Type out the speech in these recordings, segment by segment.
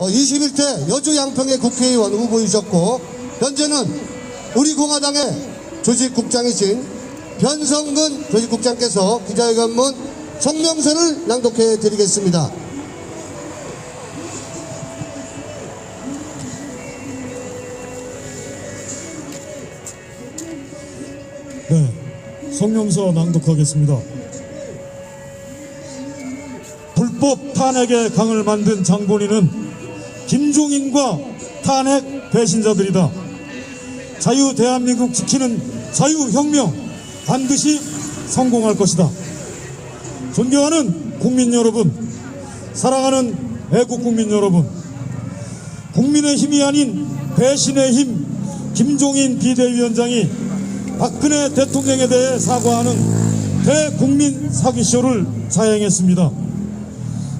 21대 여주 양평의 국회의원 후보이셨고 현재는 우리 공화당의 조직국장이신 변성근 조직국장께서 기자회견문 성명서를 낭독해 드리겠습니다. 네, 성명서 낭독하겠습니다. 불법 탄핵의 강을 만든 장본인은 김종인과 탄핵 배신자들이다. 자유 대한민국 지키는 자유혁명 반드시 성공할 것이다. 존경하는 국민 여러분, 사랑하는 애국 국민 여러분, 국민의 힘이 아닌 배신의 힘 김종인 비대위원장이 박근혜 대통령에 대해 사과하는 대국민 사기쇼를 자행했습니다.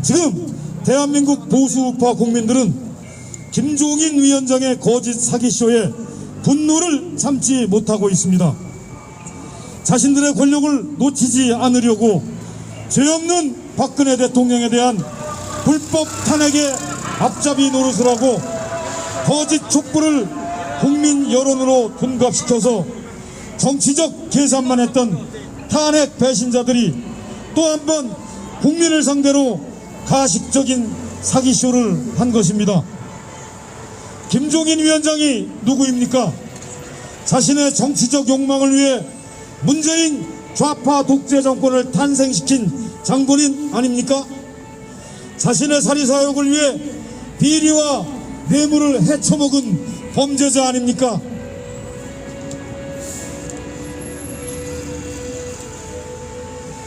지금 대한민국 보수 우파 국민들은 김종인 위원장의 거짓 사기쇼에 분노를 참지 못하고 있습니다. 자신들의 권력을 놓치지 않으려고 죄 없는 박근혜 대통령에 대한 불법 탄핵의 앞잡이 노릇을 하고 거짓 촛불을 국민 여론으로 둔갑시켜서 정치적 계산만 했던 탄핵 배신자들이 또 한 번 국민을 상대로 가식적인 사기쇼를 한 것입니다. 김종인 위원장이 누구입니까? 자신의 정치적 욕망을 위해 문재인 좌파 독재 정권을 탄생시킨 장본인 아닙니까? 자신의 사리사욕을 위해 비리와 뇌물을 헤쳐먹은 범죄자 아닙니까?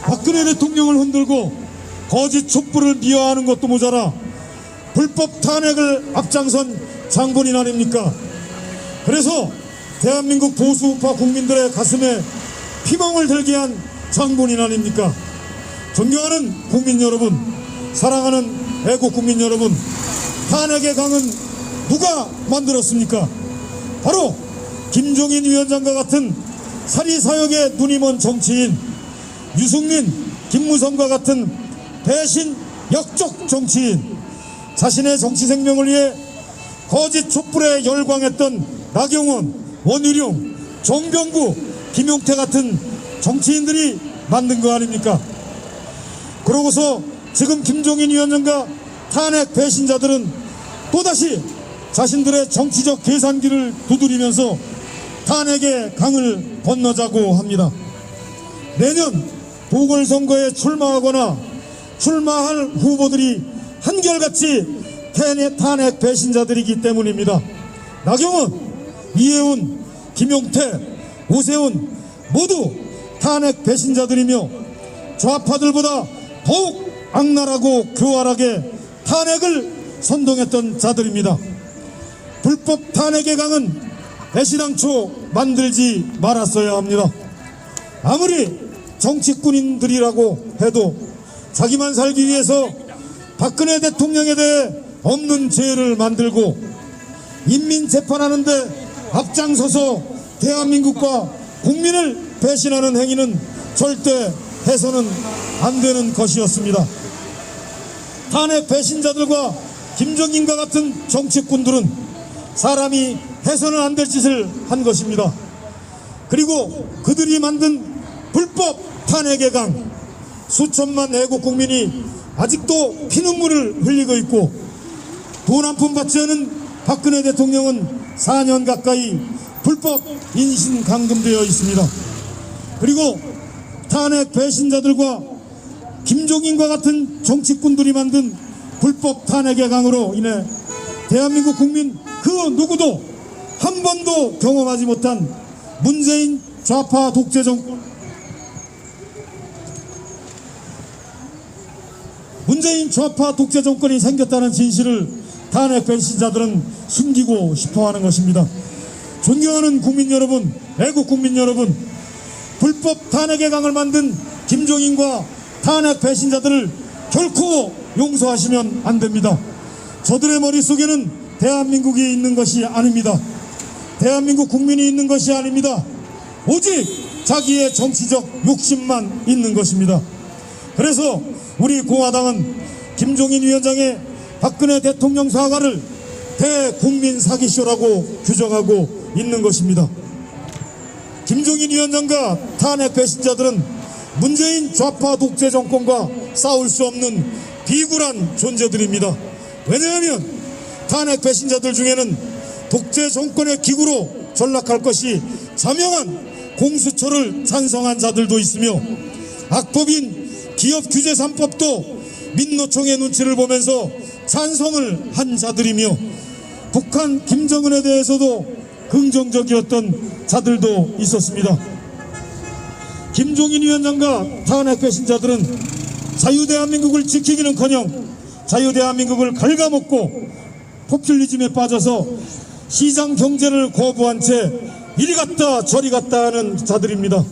박근혜 대통령을 흔들고 거짓 촛불을 미화하는 것도 모자라 불법 탄핵을 앞장선 장본인 아닙니까? 그래서 대한민국 보수 우파 국민들의 가슴에 피멍을 들게 한 장본인 아닙니까? 존경하는 국민 여러분, 사랑하는 애국 국민 여러분, 탄핵의 강은 누가 만들었습니까? 바로 김종인 위원장과 같은 사리사욕에 눈이 먼 정치인, 유승민, 김무성과 같은 배신 역적 정치인, 자신의 정치 생명을 위해 거짓 촛불에 열광했던 나경원, 원희룡, 정병구, 김용태 같은 정치인들이 만든 거 아닙니까? 그러고서 지금 김종인 위원장과 탄핵 배신자들은 또다시 자신들의 정치적 계산기를 두드리면서 탄핵의 강을 건너자고 합니다. 내년 보궐선거에 출마하거나 출마할 후보들이 한결같이 탄핵 배신자들이기 때문입니다. 나경원, 이해운, 김용태, 오세훈 모두 탄핵 배신자들이며 좌파들보다 더욱 악랄하고 교활하게 탄핵을 선동했던 자들입니다. 불법 탄핵의 강은 애시당초 만들지 말았어야 합니다. 아무리 정치꾼인들이라고 해도 자기만 살기 위해서 박근혜 대통령에 대해 없는 죄를 만들고 인민 재판하는데 앞장서서 대한민국과 국민을 배신하는 행위는 절대 해서는 안 되는 것이었습니다. 탄핵 배신자들과 김종인과 같은 정치꾼들은 사람이 해서는 안 될 짓을 한 것입니다. 그리고 그들이 만든 불법 탄핵의 강, 수천만 애국 국민이 아직도 피눈물을 흘리고 있고 돈 한 푼 받지 않은 박근혜 대통령은 4년 가까이 불법 인신 감금되어 있습니다. 그리고 탄핵 배신자들과 김종인과 같은 정치꾼들이 만든 불법 탄핵의 강으로 인해 대한민국 국민 그 누구도 한 번도 경험하지 못한 문재인 좌파 독재 정권, 문재인 좌파 독재 정권이 생겼다는 진실을 탄핵 배신자들은 숨기고 싶어하는 것입니다. 존경하는 국민 여러분, 애국 국민 여러분, 불법 탄핵의 강을 만든 김종인과 탄핵 배신자들을 결코 용서하시면 안 됩니다. 저들의 머릿속에는 대한민국이 있는 것이 아닙니다. 대한민국 국민이 있는 것이 아닙니다. 오직 자기의 정치적 욕심만 있는 것입니다. 그래서 우리 공화당은 김종인 위원장의 박근혜 대통령 사과를 대국민 사기쇼라고 규정하고 있는 것입니다. 김종인 위원장과 탄핵 배신자들은 문재인 좌파 독재 정권과 싸울 수 없는 비굴한 존재들입니다. 왜냐하면 탄핵 배신자들 중에는 독재 정권의 기구로 전락할 것이 자명한 공수처를 찬성한 자들도 있으며 악법인 기업 규제 3법도 민노총의 눈치를 보면서 찬성을 한 자들이며 북한 김정은에 대해서도 긍정적이었던 자들도 있었습니다. 김종인 위원장과 탄핵 배신자들은 자유대한민국을 지키기는커녕 자유대한민국을 갉아먹고 포퓰리즘에 빠져서 시장 경제를 거부한 채 이리 갔다 저리 갔다 하는 자들입니다.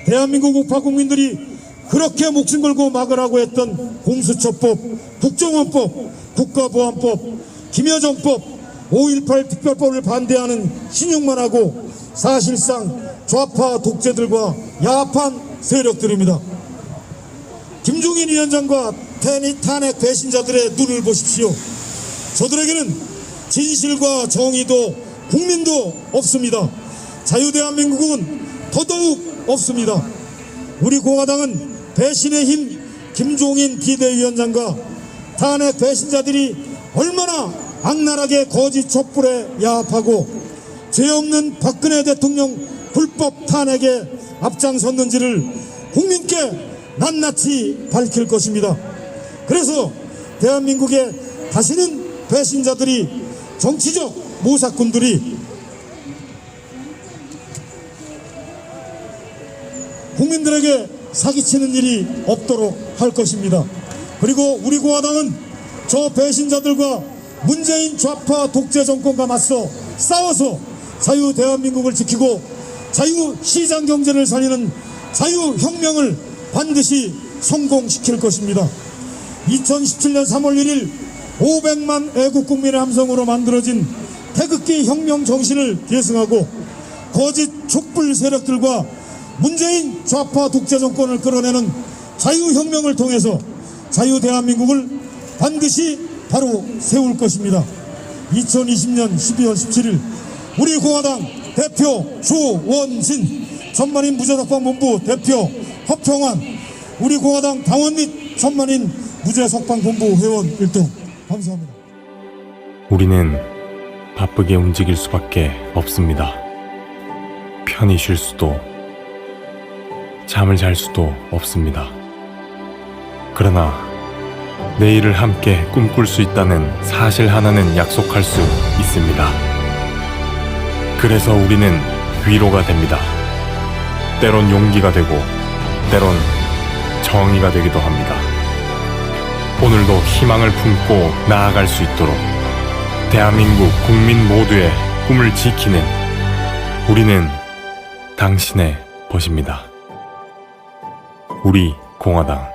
대한민국 우파 국민들이 그렇게 목숨 걸고 막으라고 했던 공수처법, 국정원법, 국가보안법, 김여정법, 5.18 특별법을 반대하는 신용만 하고 사실상 좌파 독재들과 야합한 세력들입니다. 김종인 위원장과 탄핵 배신자들의 눈을 보십시오. 저들에게는 진실과 정의도 국민도 없습니다. 자유대한민국은 더더욱 없습니다. 우리 공화당은 배신의 힘 김종인 비대위원장과 탄핵 배신자들이 얼마나 악랄하게 거짓 촛불에 야합하고 죄 없는 박근혜 대통령 불법 탄핵에 앞장섰는지를 국민께 낱낱이 밝힐 것입니다. 그래서 대한민국에 다시는 배신자들이 정치적 모사꾼들이 국민들에게 사기치는 일이 없도록 할 것입니다. 그리고 우리 공화당은 저 배신자들과 문재인 좌파 독재 정권과 맞서 싸워서 자유 대한민국을 지키고 자유 시장 경제를 살리는 자유혁명을 반드시 성공시킬 것입니다. 2017년 3월 1일 500만 애국 국민의 함성으로 만들어진 태극기 혁명 정신을 계승하고 거짓 촛불 세력들과 문재인 좌파 독재 정권을 끌어내는 자유혁명을 통해서 자유 대한민국을 반드시 바로 세울 것입니다. 2020년 12월 17일 우리 공화당 대표 조원진, 천만인 무죄석방본부 대표 허평환, 우리 공화당 당원 및 천만인 무죄석방본부 회원 1등 감사합니다. 우리는 바쁘게 움직일 수밖에 없습니다. 편히 쉴 수도 잠을 잘 수도 없습니다. 그러나 내일을 함께 꿈꿀 수 있다는 사실 하나는 약속할 수 있습니다. 그래서 우리는 위로가 됩니다. 때론 용기가 되고 때론 정의가 되기도 합니다. 오늘도 희망을 품고 나아갈 수 있도록 대한민국 국민 모두의 꿈을 지키는 우리는 당신의 벗입니다. 우리 공화당